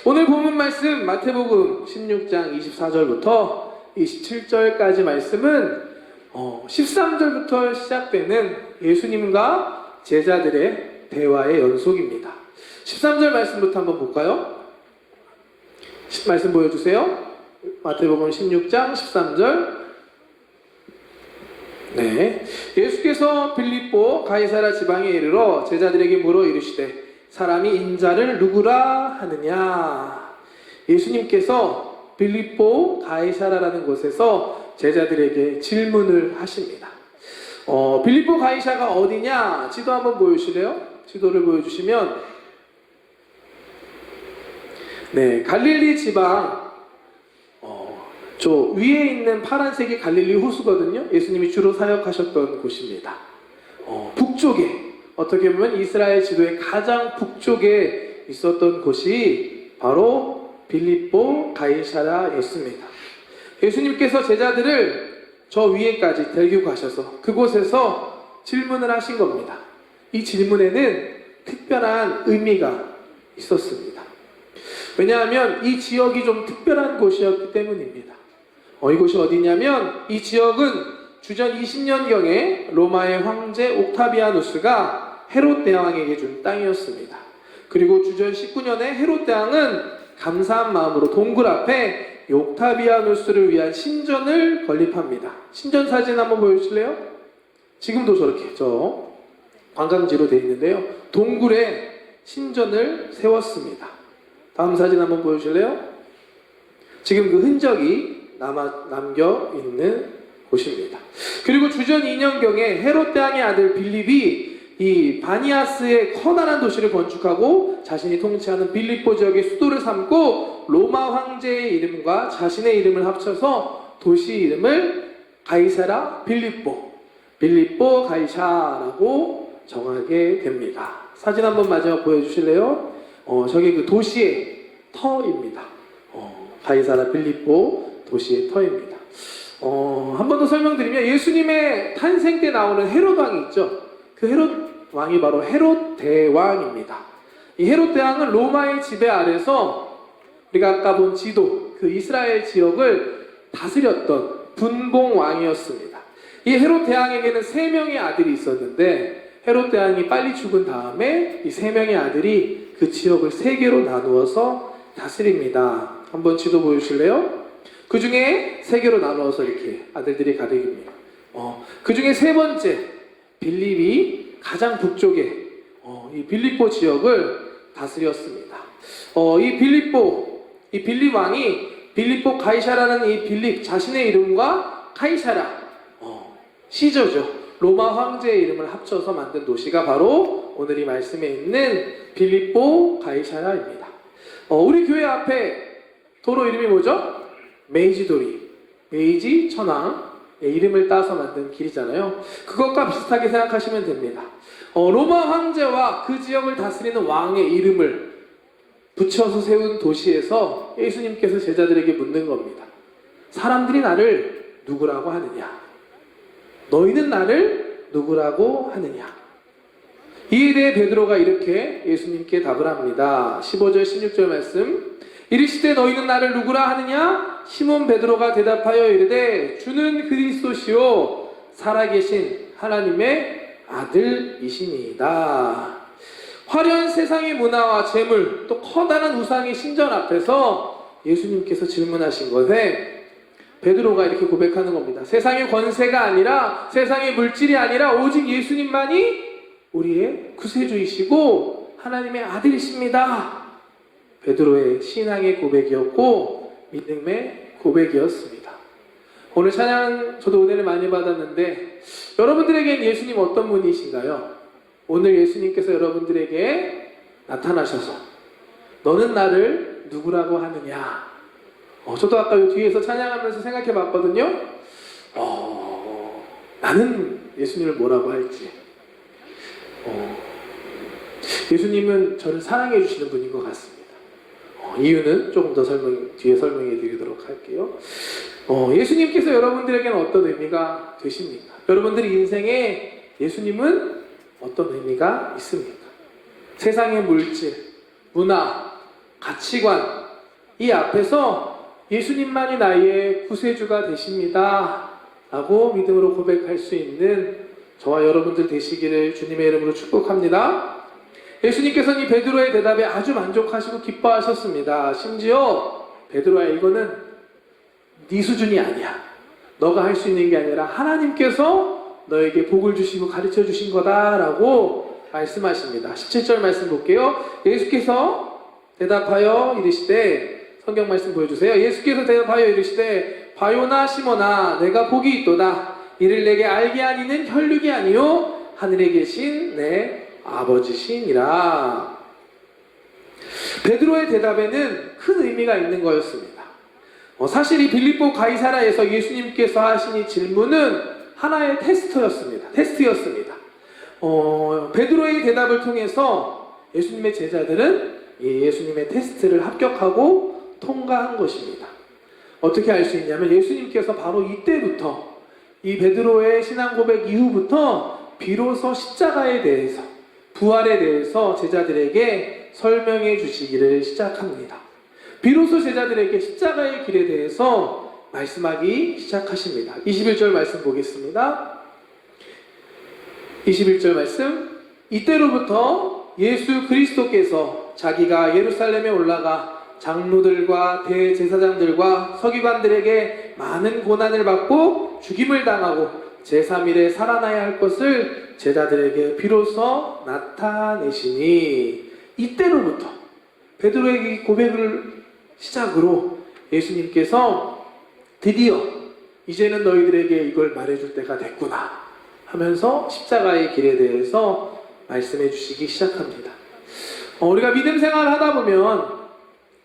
오늘 본문 말씀 마태복음 16장 24절부터 27절까지 말씀은 13절부터 시작되는 예수님과 제자들의 대화의 연속입니다. 13절 말씀부터 한번 볼까요? 말씀 보여주세요. 마태복음 16장 13절. 네, 예수께서 빌립보 가이사라 지방에 이르러 제자들에게 물어 이르시되 사람이 인자를 누구라 하느냐. 예수님께서 빌립보 가이사라라는 곳에서 제자들에게 질문을 하십니다. 빌립보 가이사가 어디냐? 지도 한번 보여주실래요? 지도를 보여주시면, 네, 갈릴리 지방 저 위에 있는 파란색이 갈릴리 호수거든요. 예수님이 주로 사역하셨던 곳입니다. 북쪽에, 어떻게 보면 이스라엘 지도의 가장 북쪽에 있었던 곳이 바로 빌립보 가이사라였습니다. 예수님께서 제자들을 저 위에까지 데리고 가셔서 그곳에서 질문을 하신 겁니다. 이 질문에는 특별한 의미가 있었습니다. 왜냐하면 이 지역이 좀 특별한 곳이었기 때문입니다. 이곳이 어디냐면, 이 지역은 주전 20년경에 로마의 황제 옥타비아누스가 헤롯 대왕에게 준 땅이었습니다. 그리고 주전 19년에 헤롯 대왕은 감사한 마음으로 동굴 앞에 옥타비아누스를 위한 신전을 건립합니다. 신전 사진 한번 보여주실래요? 지금도 저렇게 저 관광지로 되어 있는데요, 동굴에 신전을 세웠습니다. 다음 사진 한번 보여주실래요? 지금 그 흔적이 남겨 있는 곳입니다. 그리고 주전 2년경에 헤롯 대왕의 아들 빌립이 이 바니아스의 커다란 도시를 건축하고 자신이 통치하는 빌립보 지역의 수도를 삼고 로마 황제의 이름과 자신의 이름을 합쳐서 도시 이름을 가이사라 빌립보 가이사라고 정하게 됩니다. 사진 한번 마지막 보여주실래요? 저게 그 도시의 터입니다. 가이사라 빌립보 도시의 터입니다. 한 번 더 설명드리면, 예수님의 탄생 때 나오는 헤롯 왕이 있죠. 그 헤롯 왕이 바로 헤롯 대왕입니다. 이 헤롯 대왕은 로마의 지배 아래서 우리가 아까 본 지도, 그 이스라엘 지역을 다스렸던 분봉 왕이었습니다. 이 헤롯 대왕에게는 3명의 아들이 있었는데, 헤롯 대왕이 빨리 죽은 다음에 이 3명의 아들이 그 지역을 3개로 나누어서 다스립니다. 한번 지도 보여주실래요? 그 중에 3개로 나누어서 이렇게 아들들이 가득입니다. 그 중에 3번째 빌립이 가장 북쪽에 이 빌립보 지역을 다스렸습니다. 이 빌립 왕이 빌립보 가이사라는 이 빌립 자신의 이름과 카이사라 시저죠, 로마 황제의 이름을 합쳐서 만든 도시가 바로 오늘 이 말씀에 있는 빌립보 가이사라입니다. 우리 교회 앞에 도로 이름이 뭐죠? 메이지도리, 메이지 천왕 이름을 따서 만든 길이잖아요. 그것과 비슷하게 생각하시면 됩니다. 로마 황제와 그 지역을 다스리는 왕의 이름을 붙여서 세운 도시에서 예수님께서 제자들에게 묻는 겁니다. 사람들이 나를 누구라고 하느냐? 너희는 나를 누구라고 하느냐? 이에 대해 베드로가 이렇게 예수님께 답을 합니다. 15절 16절 말씀. 이르시되 너희는 나를 누구라 하느냐? 시몬 베드로가 대답하여 이르되 주는 그리스도시요 살아계신 하나님의 아들이시니이다. 화려한 세상의 문화와 재물, 또 커다란 우상의 신전 앞에서 예수님께서 질문하신 것에 베드로가 이렇게 고백하는 겁니다. 세상의 권세가 아니라, 세상의 물질이 아니라 오직 예수님만이 우리의 구세주이시고 하나님의 아들이십니다. 베드로의 신앙의 고백이었고 믿음의 고백이었습니다. 오늘 찬양 저도 은혜를 많이 받았는데, 여러분들에겐 예수님 어떤 분이신가요? 오늘 예수님께서 여러분들에게 나타나셔서 너는 나를 누구라고 하느냐? 저도 아까 뒤에서 찬양하면서 생각해 봤거든요. 나는 예수님을 뭐라고 할지. 예수님은 저를 사랑해 주시는 분인 것 같습니다. 이유는 조금 더 뒤에 설명해 드리도록 할게요. 예수님께서 여러분들에게는 어떤 의미가 되십니까? 여러분들 인생에 예수님은 어떤 의미가 있습니까? 세상의 물질, 문화, 가치관, 이 앞에서 예수님만이 나의 구세주가 되십니다 라고 믿음으로 고백할 수 있는 저와 여러분들 되시기를 주님의 이름으로 축복합니다. 예수님께서는 이 베드로의 대답에 아주 만족하시고 기뻐하셨습니다. 심지어 베드로야, 이거는 네 수준이 아니야. 너가 할 수 있는 게 아니라 하나님께서 너에게 복을 주시고 가르쳐 주신 거다라고 말씀하십니다. 17절 말씀 볼게요. 예수께서 대답하여 이르시되, 성경 말씀 보여주세요. 예수께서 대답하여 이르시되, 바요나 시몬아, 내가 복이 있도다. 이를 내게 알게 하니는 혈육이 아니요 하늘에 계신 내 아버지시니라. 베드로의 대답에는 큰 의미가 있는 거였습니다. 사실 이 빌립보 가이사라에서 예수님께서 하신 이 질문은 하나의 테스트였습니다. 베드로의 대답을 통해서 예수님의 제자들은 예수님의 테스트를 합격하고 통과한 것입니다. 어떻게 알 수 있냐면 예수님께서 바로 이때부터, 이 베드로의 신앙 고백 이후부터 비로소 십자가에 대해서, 부활에 대해서 제자들에게 설명해 주시기를 시작합니다. 비로소 제자들에게 십자가의 길에 대해서 말씀하기 시작하십니다. 21절 말씀 보겠습니다. 21절 말씀. 이때로부터 예수 그리스도께서 자기가 예루살렘에 올라가 장로들과 대제사장들과 서기관들에게 많은 고난을 받고 죽임을 당하고 제3일에 살아나야 할 것을 제자들에게 비로소 나타내시니, 이때로부터 베드로의 고백을 시작으로 예수님께서 드디어 이제는 너희들에게 이걸 말해줄 때가 됐구나 하면서 십자가의 길에 대해서 말씀해 주시기 시작합니다. 우리가 믿음 생활을 하다 보면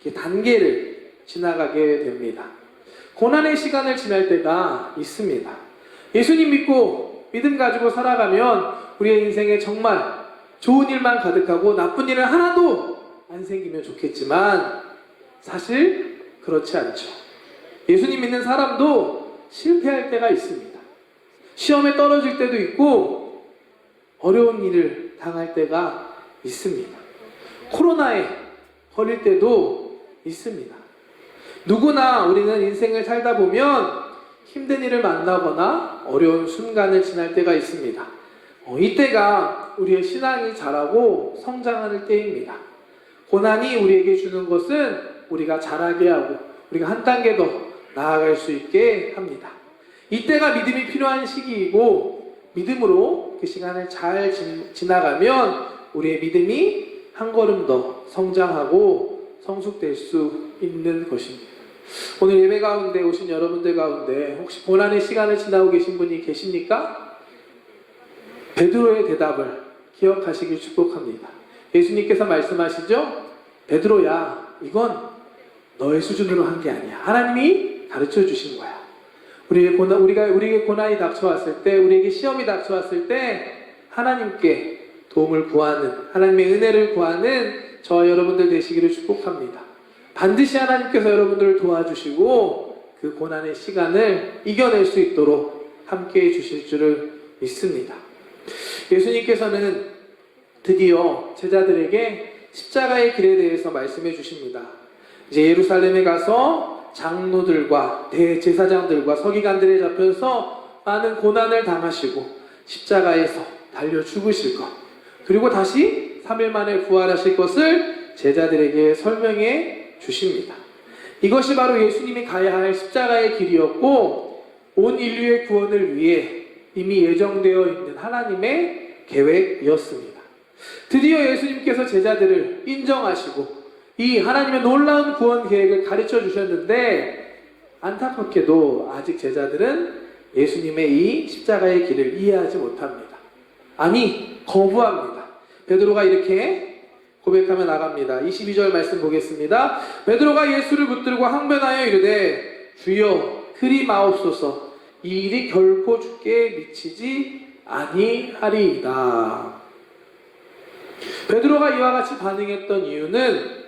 이렇게 단계를 지나가게 됩니다. 고난의 시간을 지날 때가 있습니다. 예수님 믿고 믿음 가지고 살아가면 우리의 인생에 정말 좋은 일만 가득하고 나쁜 일은 하나도 안 생기면 좋겠지만 사실 그렇지 않죠. 예수님 믿는 사람도 실패할 때가 있습니다. 시험에 떨어질 때도 있고 어려운 일을 당할 때가 있습니다. 코로나에 걸릴 때도 있습니다. 누구나 우리는 인생을 살다 보면 힘든 일을 만나거나 어려운 순간을 지날 때가 있습니다. 이때가 우리의 신앙이 자라고 성장하는 때입니다. 고난이 우리에게 주는 것은 우리가 자라게 하고 우리가 한 단계 더 나아갈 수 있게 합니다. 이때가 믿음이 필요한 시기이고 믿음으로 그 시간을 잘 지나가면 우리의 믿음이 한 걸음 더 성장하고 성숙될 수 있는 것입니다. 오늘 예배 가운데 오신 여러분들 가운데 혹시 고난의 시간을 지나고 계신 분이 계십니까? 베드로의 대답을 기억하시길 축복합니다. 예수님께서 말씀하시죠? 베드로야, 이건 너의 수준으로 한 게 아니야. 하나님이 가르쳐 주신 거야. 우리에게 고난이 닥쳐왔을 때, 우리에게 시험이 닥쳐왔을 때 하나님께 도움을 구하는, 하나님의 은혜를 구하는 저와 여러분들 되시기를 축복합니다. 반드시 하나님께서 여러분들을 도와주시고 그 고난의 시간을 이겨낼 수 있도록 함께해 주실 줄을 믿습니다. 예수님께서는 드디어 제자들에게 십자가의 길에 대해서 말씀해 주십니다. 이제 예루살렘에 가서 장로들과 대제사장들과 서기관들에 잡혀서 많은 고난을 당하시고 십자가에서 달려 죽으실 것, 그리고 다시 3일 만에 부활하실 것을 제자들에게 설명해 주십니다. 이것이 바로 예수님이 가야 할 십자가의 길이었고 온 인류의 구원을 위해 이미 예정되어 있는 하나님의 계획이었습니다. 드디어 예수님께서 제자들을 인정하시고 이 하나님의 놀라운 구원 계획을 가르쳐 주셨는데 안타깝게도 아직 제자들은 예수님의 이 십자가의 길을 이해하지 못합니다. 아니, 거부합니다. 베드로가 이렇게 고백하며 나갑니다. 22절 말씀 보겠습니다. 베드로가 예수를 붙들고 항변하여 이르되 주여 그리 마옵소서, 이 일이 결코 주께 미치지 아니하리이다. 베드로가 이와 같이 반응했던 이유는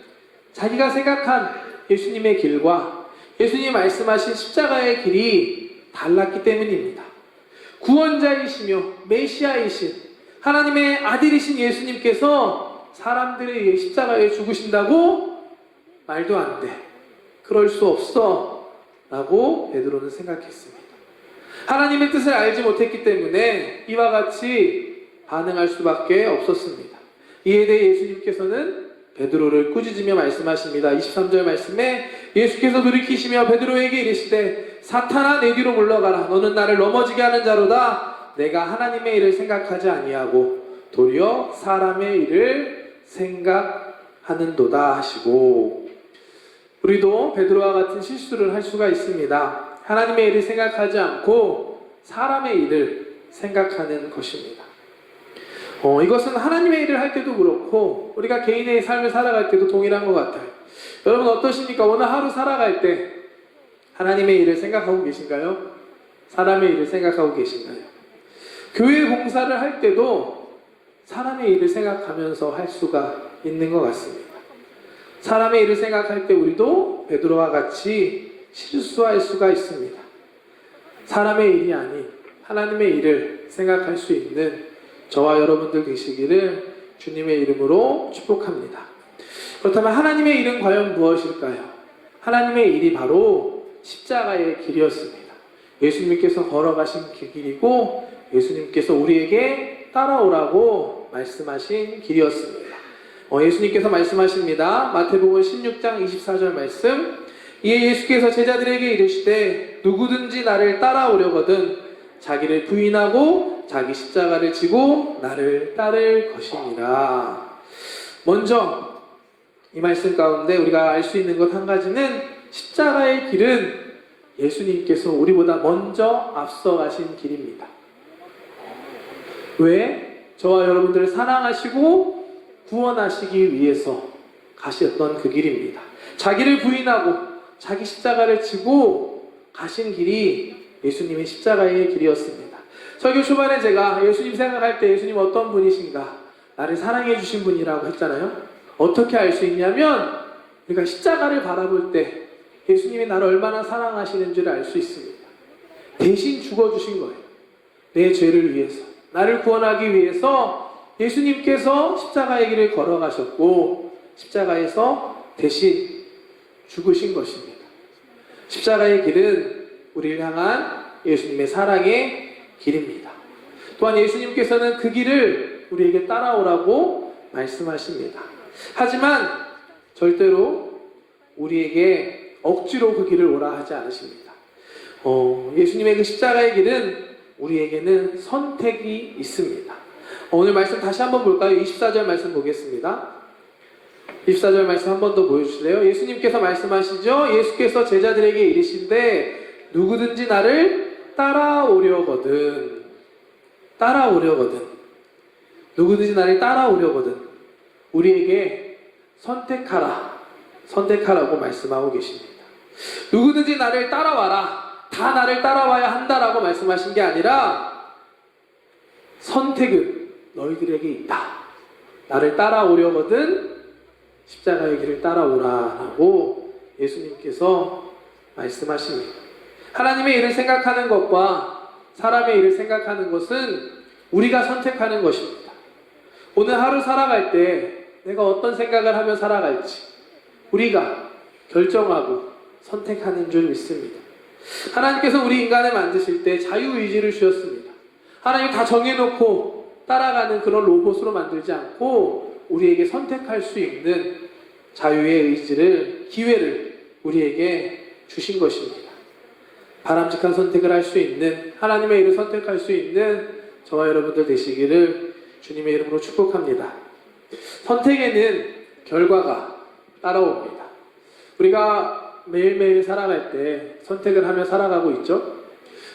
자기가 생각한 예수님의 길과 예수님이 말씀하신 십자가의 길이 달랐기 때문입니다. 구원자이시며 메시아이신 하나님의 아들이신 예수님께서 사람들의 십자가에 죽으신다고 말도 안 돼. 그럴 수 없어. 라고 베드로는 생각했습니다. 하나님의 뜻을 알지 못했기 때문에 이와 같이 반응할 수밖에 없었습니다. 이에 대해 예수님께서는 베드로를 꾸짖으며 말씀하십니다. 23절 말씀에 예수께서 돌이키시며 베드로에게 이르시되 사탄아 내 뒤로 물러가라. 너는 나를 넘어지게 하는 자로다. 내가 하나님의 일을 생각하지 아니하고 도리어 사람의 일을 생각하는도다 하시고, 우리도 베드로와 같은 실수를 할 수가 있습니다. 하나님의 일을 생각하지 않고 사람의 일을 생각하는 것입니다. 이것은 하나님의 일을 할 때도 그렇고 우리가 개인의 삶을 살아갈 때도 동일한 것 같아요. 여러분 어떠십니까? 오늘 하루 살아갈 때 하나님의 일을 생각하고 계신가요? 사람의 일을 생각하고 계신가요? 교회 봉사를 할 때도 사람의 일을 생각하면서 할 수가 있는 것 같습니다. 사람의 일을 생각할 때 우리도 베드로와 같이 실수할 수가 있습니다. 사람의 일이 아닌 하나님의 일을 생각할 수 있는 저와 여러분들 되시기를 주님의 이름으로 축복합니다. 그렇다면 하나님의 일은 과연 무엇일까요? 하나님의 일이 바로 십자가의 길이었습니다. 예수님께서 걸어가신 길이고 예수님께서 우리에게 따라오라고 말씀하신 길이었습니다. 예수님께서 말씀하십니다. 마태복음 16장 24절 말씀. 이에 예수께서 제자들에게 이르시되 누구든지 나를 따라오려거든 자기를 부인하고 자기 십자가를 지고 나를 따를 것이니라. 먼저 이 말씀 가운데 우리가 알 수 있는 것 한 가지는 십자가의 길은 예수님께서 우리보다 먼저 앞서가신 길입니다. 왜? 저와 여러분들을 사랑하시고 구원하시기 위해서 가셨던 그 길입니다. 자기를 부인하고 자기 십자가를 지고 가신 길이 예수님의 십자가의 길이었습니다. 설교 초반에 제가 예수님 생각할 때 예수님 어떤 분이신가, 나를 사랑해 주신 분이라고 했잖아요. 어떻게 알 수 있냐면 우리가 십자가를 바라볼 때 예수님이 나를 얼마나 사랑하시는지를 알 수 있습니다. 대신 죽어주신 거예요. 내 죄를 위해서, 나를 구원하기 위해서 예수님께서 십자가의 길을 걸어가셨고 십자가에서 대신 죽으신 것입니다. 십자가의 길은 우리를 향한 예수님의 사랑의 길입니다. 또한 예수님께서는 그 길을 우리에게 따라오라고 말씀하십니다. 하지만 절대로 우리에게 억지로 그 길을 오라 하지 않으십니다. 예수님의 그 십자가의 길은 우리에게는 선택이 있습니다. 오늘 말씀 다시 한번 볼까요? 24절 말씀 보겠습니다. 24절 말씀 한 번 더 보여주실래요? 예수님께서 말씀하시죠. 예수께서 제자들에게 이르시되 누구든지 나를 따라오려거든 누구든지 나를 따라오려거든 우리에게 선택하라고 말씀하고 계십니다. 누구든지 나를 따라와라, 다 나를 따라와야 한다라고 말씀하신 게 아니라 선택은 너희들에게 있다. 나를 따라오려거든 십자가의 길을 따라오라라고 예수님께서 말씀하십니다. 하나님의 일을 생각하는 것과 사람의 일을 생각하는 것은 우리가 선택하는 것입니다. 오늘 하루 살아갈 때 내가 어떤 생각을 하며 살아갈지 우리가 결정하고 선택하는 줄 믿습니다. 하나님께서 우리 인간을 만드실 때 자유의지를 주셨습니다. 하나님이 다 정해놓고 따라가는 그런 로봇으로 만들지 않고 우리에게 선택할 수 있는 자유의 의지를, 기회를 우리에게 주신 것입니다. 바람직한 선택을 할 수 있는, 하나님의 일을 선택할 수 있는 저와 여러분들 되시기를 주님의 이름으로 축복합니다. 선택에는 결과가 따라옵니다. 우리가 매일매일 살아갈 때 선택을 하며 살아가고 있죠.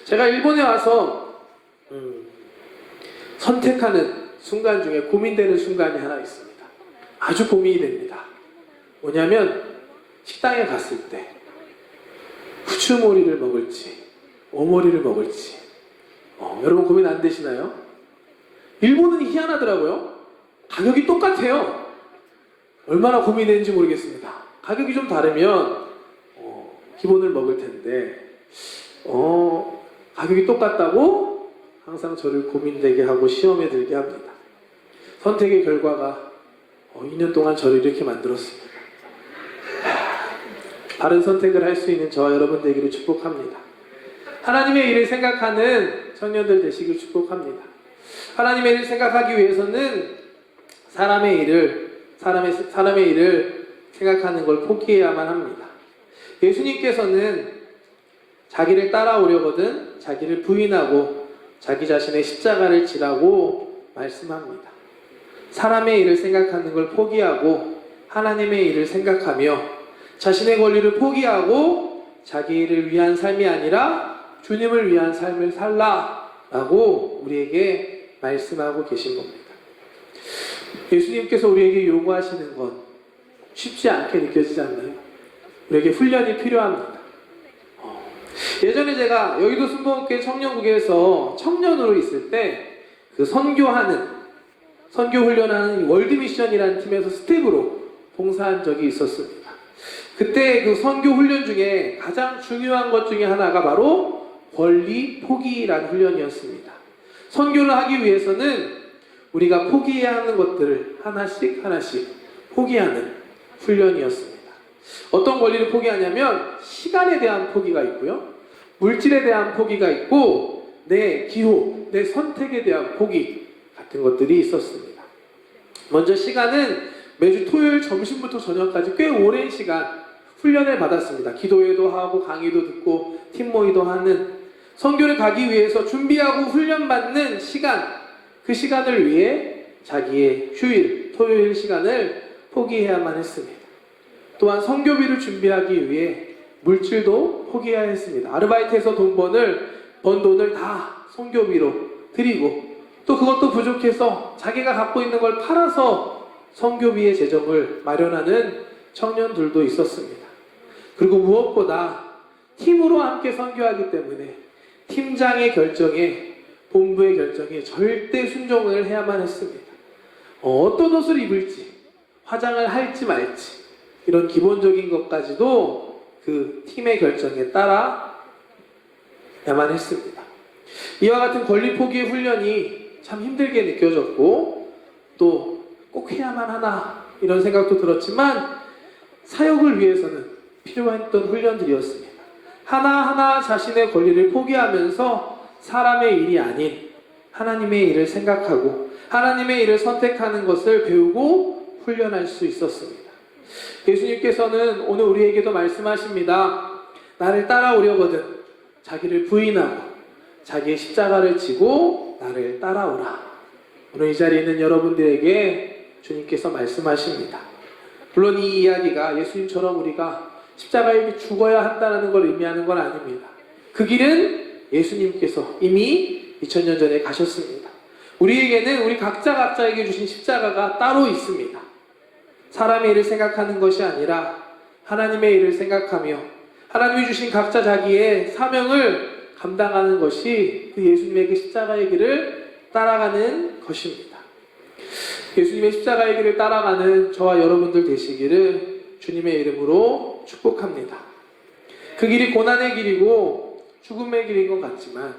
제가 일본에 와서 선택하는 순간 중에 고민되는 순간이 하나 있습니다. 아주 고민이 됩니다. 뭐냐면 식당에 갔을 때 후추머리를 먹을지 오머리를 먹을지 여러분 고민 안 되시나요? 일본은 희한하더라고요. 가격이 똑같아요. 얼마나 고민되는지 모르겠습니다. 가격이 좀 다르면 기본을 먹을 텐데 가격이 똑같다고 항상 저를 고민되게 하고 시험에 들게 합니다. 선택의 결과가 2년 동안 저를 이렇게 만들었습니다. 바른 선택을 할 수 있는 저와 여러분 되기를 축복합니다. 하나님의 일을 생각하는 청년들 되시길 축복합니다. 하나님의 일을 생각하기 위해서는 사람의 일을 생각하는 걸 포기해야만 합니다. 예수님께서는 자기를 따라오려거든 자기를 부인하고 자기 자신의 십자가를 지라고 말씀합니다. 사람의 일을 생각하는 걸 포기하고 하나님의 일을 생각하며 자신의 권리를 포기하고 자기 일을 위한 삶이 아니라 주님을 위한 삶을 살라라고 우리에게 말씀하고 계신 겁니다. 예수님께서 우리에게 요구하시는 건 쉽지 않게 느껴지지 않나요? 우리에게 훈련이 필요합니다. 예전에 제가 여의도 순복음교회 청년국에서 청년으로 있을 때 그 선교 훈련하는 월드미션이라는 팀에서 스텝으로 봉사한 적이 있었습니다. 그때 그 선교 훈련 중에 가장 중요한 것 중에 하나가 바로 권리 포기라는 훈련이었습니다. 선교를 하기 위해서는 우리가 포기해야 하는 것들을 하나씩 포기하는 훈련이었습니다. 어떤 권리를 포기하냐면 시간에 대한 포기가 있고요, 물질에 대한 포기가 있고, 내 기호, 내 선택에 대한 포기 같은 것들이 있었습니다. 먼저 시간은 매주 토요일 점심부터 저녁까지 꽤 오랜 시간 훈련을 받았습니다. 기도회도 하고 강의도 듣고 팀 모의도 하는, 선교를 가기 위해서 준비하고 훈련받는 시간, 그 시간을 위해 자기의 휴일, 토요일 시간을 포기해야만 했습니다. 또한 선교비를 준비하기 위해 물질도 포기해야 했습니다. 아르바이트해서 번 돈을 다 선교비로 드리고, 또 그것도 부족해서 자기가 갖고 있는 걸 팔아서 선교비의 재정을 마련하는 청년들도 있었습니다. 그리고 무엇보다 팀으로 함께 선교하기 때문에 팀장의 결정에, 본부의 결정에 절대 순종을 해야만 했습니다. 어떤 옷을 입을지, 화장을 할지 말지, 이런 기본적인 것까지도 그 팀의 결정에 따라야만 했습니다. 이와 같은 권리 포기의 훈련이 참 힘들게 느껴졌고, 또 꼭 해야만 하나 이런 생각도 들었지만 사역을 위해서는 필요했던 훈련들이었습니다. 하나하나 자신의 권리를 포기하면서 사람의 일이 아닌 하나님의 일을 생각하고 하나님의 일을 선택하는 것을 배우고 훈련할 수 있었습니다. 예수님께서는 오늘 우리에게도 말씀하십니다. 나를 따라오려거든 자기를 부인하고 자기의 십자가를 지고 나를 따라오라. 오늘 이 자리에 있는 여러분들에게 주님께서 말씀하십니다. 물론 이 이야기가 예수님처럼 우리가 십자가에 죽어야 한다는 걸 의미하는 건 아닙니다. 그 길은 예수님께서 이미 2000년 전에 가셨습니다. 우리에게는 우리 각자에게 주신 십자가가 따로 있습니다. 사람의 일을 생각하는 것이 아니라 하나님의 일을 생각하며 하나님이 주신 각자 자기의 사명을 감당하는 것이 그 예수님의 그 십자가의 길을 따라가는 것입니다. 예수님의 십자가의 길을 따라가는 저와 여러분들 되시기를 주님의 이름으로 축복합니다. 그 길이 고난의 길이고 죽음의 길인 것 같지만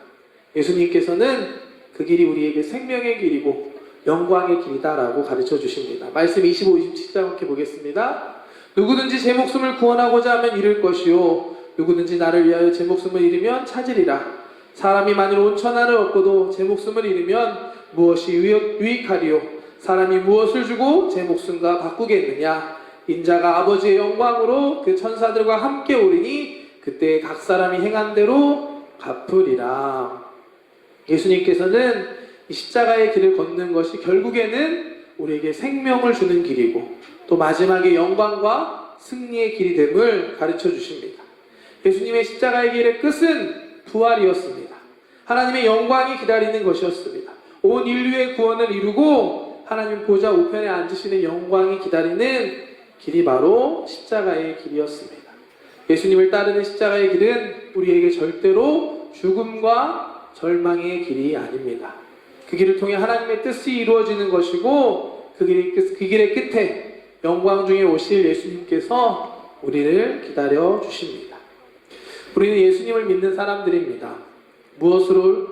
예수님께서는 그 길이 우리에게 생명의 길이고 영광의 길이다라고 가르쳐 주십니다. 말씀 25, 27절 함께 보겠습니다. 누구든지 제 목숨을 구원하고자 하면 잃을 것이요 누구든지 나를 위하여 제 목숨을 잃으면 찾으리라. 사람이 만일 온 천하를 얻고도 제 목숨을 잃으면 무엇이 유익하리요? 사람이 무엇을 주고 제 목숨과 바꾸겠느냐? 인자가 아버지의 영광으로 그 천사들과 함께 오리니 그때 각 사람이 행한 대로 갚으리라. 예수님께서는 이 십자가의 길을 걷는 것이 결국에는 우리에게 생명을 주는 길이고 또 마지막에 영광과 승리의 길이 됨을 가르쳐 주십니다. 예수님의 십자가의 길의 끝은 부활이었습니다. 하나님의 영광이 기다리는 것이었습니다. 온 인류의 구원을 이루고 하나님 보좌 우편에 앉으시는 영광이 기다리는 길이 바로 십자가의 길이었습니다. 예수님을 따르는 십자가의 길은 우리에게 절대로 죽음과 절망의 길이 아닙니다. 그 길을 통해 하나님의 뜻이 이루어지는 것이고 그 길의 끝에 영광 중에 오실 예수님께서 우리를 기다려 주십니다. 우리는 예수님을 믿는 사람들입니다. 무엇으로?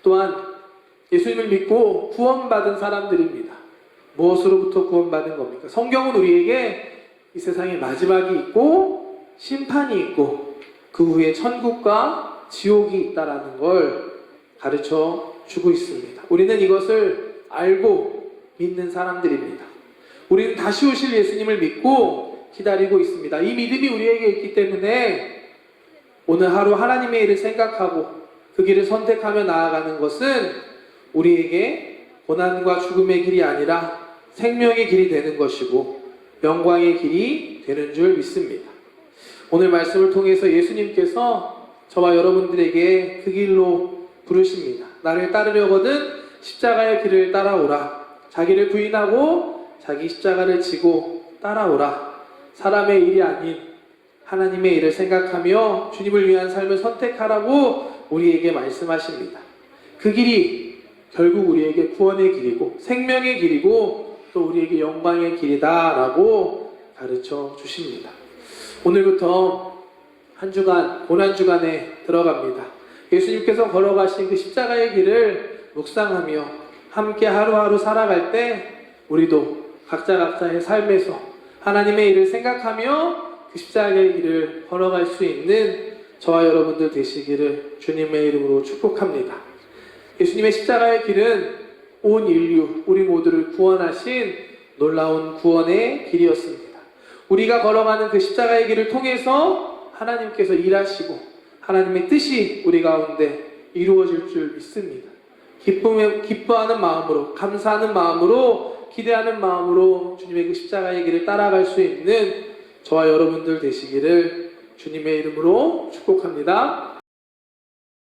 또한 예수님을 믿고 구원받은 사람들입니다. 무엇으로부터 구원받은 겁니까? 성경은 우리에게 이 세상에 마지막이 있고 심판이 있고 그 후에 천국과 지옥이 있다라는 걸 가르쳐 주고 있습니다. 우리는 이것을 알고 믿는 사람들입니다. 우리는 다시 오실 예수님을 믿고 기다리고 있습니다. 이 믿음이 우리에게 있기 때문에 오늘 하루 하나님의 일을 생각하고 그 길을 선택하며 나아가는 것은 우리에게 고난과 죽음의 길이 아니라 생명의 길이 되는 것이고 영광의 길이 되는 줄 믿습니다. 오늘 말씀을 통해서 예수님께서 저와 여러분들에게 그 길로 부르십니다. 나를 따르려거든 십자가의 길을 따라오라. 자기를 부인하고 자기 십자가를 지고 따라오라. 사람의 일이 아닌 하나님의 일을 생각하며 주님을 위한 삶을 선택하라고 우리에게 말씀하십니다. 그 길이 결국 우리에게 구원의 길이고 생명의 길이고 또 우리에게 영광의 길이다라고 가르쳐 주십니다. 오늘부터 한 주간 고난주간에 들어갑니다. 예수님께서 걸어가신 그 십자가의 길을 묵상하며 함께 하루하루 살아갈 때 우리도 각자의 삶에서 하나님의 일을 생각하며 그 십자가의 길을 걸어갈 수 있는 저와 여러분들 되시기를 주님의 이름으로 축복합니다. 예수님의 십자가의 길은 온 인류, 우리 모두를 구원하신 놀라운 구원의 길이었습니다. 우리가 걸어가는 그 십자가의 길을 통해서 하나님께서 일하시고 하나님의 뜻이 우리 가운데 이루어질 줄 믿습니다. 기뻐하는 마음으로, 감사하는 마음으로, 기대하는 마음으로 주님의 그 십자가의 길을 따라갈 수 있는 저와 여러분들 되시기를 주님의 이름으로 축복합니다.